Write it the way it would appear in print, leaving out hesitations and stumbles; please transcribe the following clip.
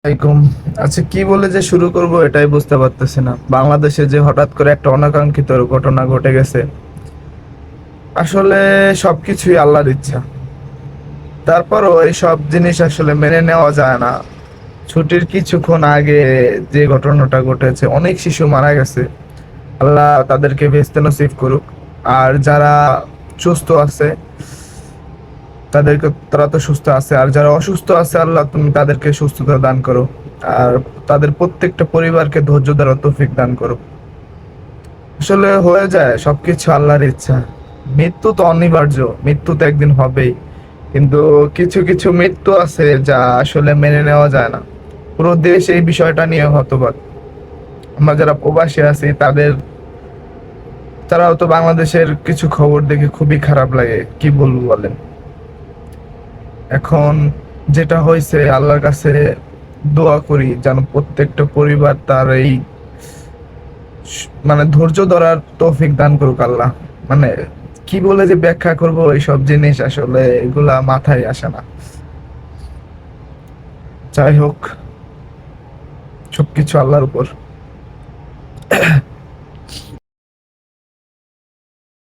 আলাইকুম। আচ্ছা, কি বলে যে শুরু করব এটাই বুঝতে পারতেছি না। বাংলাদেশে যে হঠাৎ করে একটা অনাকাঙ্ক্ষিত ঘটনা ঘটে গেছে, আসলে সবকিছুই আল্লাহর ইচ্ছা। তারপরও এই সব জিনিস আসলে মেনে নেওয়া যায় না। ছুটির কিছুক্ষণ আগে যে ঘটনাটা ঘটেছে, অনেক শিশু মারা গেছে। আল্লাহ তাদেরকে ভেস্তে নসিব করুক। আর যারা সুস্থ আছে তাদেরকে, তারা তো সুস্থ আছে, আর যারা অসুস্থ আছে আল্লাহ তুমি তাদেরকে সুস্থতা দান করো। আর তাদের প্রত্যেকটা পরিবারকে ধৈর্য ধরার তৌফিক দান করো। আসলে হয়ে যায়, সবকিছু আল্লাহর ইচ্ছা। মৃত্যু তো অনিবার্য, মৃত্যু তো একদিন হবেই। কিন্তু কিছু কিছু মৃত্যু আছে যা আসলে মেনে নেওয়া যায় না। পুরো দেশ এই বিষয়টা নিয়ে হতবাক। আমরা যারা প্রবাসী আছি তারাও তো বাংলাদেশের কিছু খবর দেখে খুবই খারাপ লাগে, কি বলবো বলেন। এখন যেটা হয়েছে, আল্লাহর কাছে দোয়া করি যেন প্রত্যেকটা পরিবার তার এই মানে ধৈর্য ধরার তৌফিক দান করুক আল্লাহ। মানে কি বলে যে ব্যাখ্যা করব এইসব জিনিস, আসলে এগুলা মাথায় আসে না। যাই হোক, সবকিছু আল্লাহর উপর।